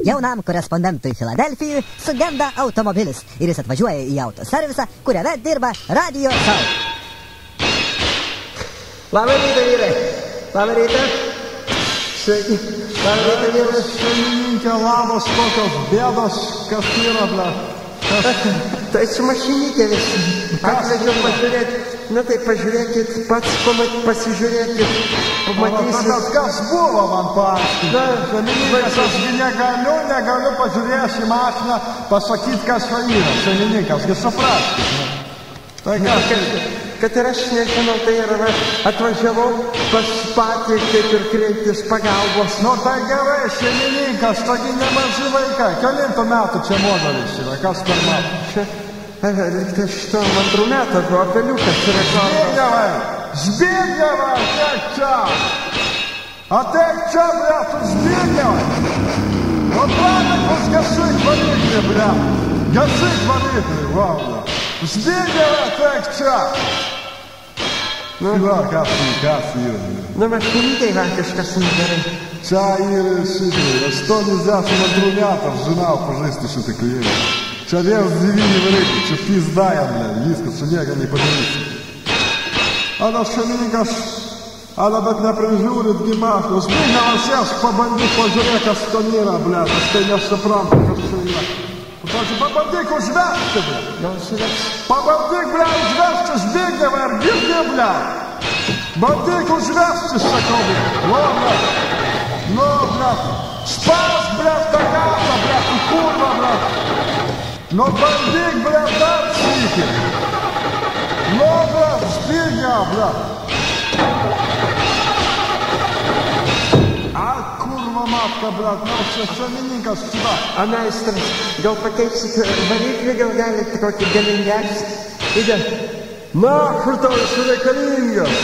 Jaunam korespondentui Filadelfijui sugenda automobilis ir jis atvažiuoja į autoservisą, kuriame dirba Radio Šou. Labą rytą, vyrai. Labą rytą. Sveiki. Labą rytą, vyrai. Šeimininkė, labas, kokios bėdos, kas yra, ble. Tai su mašinytė visi. Atvežiau pažiūrėti. Na tai pažiūrėkit, pats pasižiūrėkit. Pamatysit. Bet kas buvo, man paaiškinti? Šeimininkas, asgi negaliu pažiūrėjęs į mašiną pasakyti, kas čia yra. Šeimininkas, gi supraskit. Tai kas? Kad ir aš nežinau, tai ir aš atvažiavau pas patį, kaip ir kreiptis pagalbos. Nu tai gerai, šeimininkas, togi nemaži vaikai. Kelintų metų čia modelis yra, kas per metų? Čia, liktai šito 2 metų, apeliukas yra klausimas. Zbiegnievai, ateik čia! Ateik čia, ble, tu Zbiegnievai! Nu pradėkus gasyk variklį, ble. Gasyk variklį, va, ble. Zbiegnievai, ateik čia! Va, kas yra? Nu, mašinytėj va kažkas negerai. Čia yra šitai, 82 metų žinau pažaisti šitą klientą. Čia 1,9 varikliai, čia pizdaja, ble, viskas, čia nieko nepadarysi. Ana šeimininkas, bet neprižiūrit gi mašinos. Zbiegnievas, sėsk, pabandyk pažiūrėk, kas ten yra, ble, aš tai nesuprantu, kas čia yra. Pabandyk užvesti, ble. Pabandyk, ble, užvesti Zbiegnievą ir girdi, ble. Bandyk užvesti, sakau, ble. O, ble. Nu, ble. Spas, ble, tą gatą, ble, tu kurva, ble. Nu, bandyk, ble, dar sykį. Nu, ble, Zbiegnievą, ble. Matka, brat, nors čia šeimininkas šita. Meistras, gal pateiksit variklį, gal galite kokį galingesnį? Įdėt. Nahui tau esi reikalingas.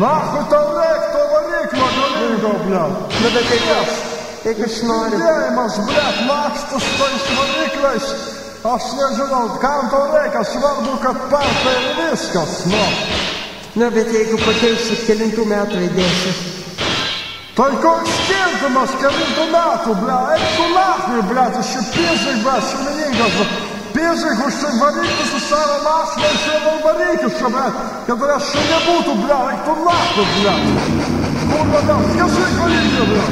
Nahui tau reik to variklio galingo, brat. Nu, bet kaip aš noriu. Judėjimas, brat, lakštas tais varikliais. Aš nežinau, kam tau reikia, svarbu, kad parta ir viskas, nu. Na, bet jeigu pateiksit 9 metų įdėsit. Tai koks skirtumas, kelintų metų, ble, eik tu nahui, ble, tu ši pizai, ble, šeimininkas, ble, pizai, už tai variklis su savo mašiną ir šiandien variklis, ble, kad aš čia nebūtų, ble, eik tu nahui, ble, kurva, ble, kas reikalinga, ble.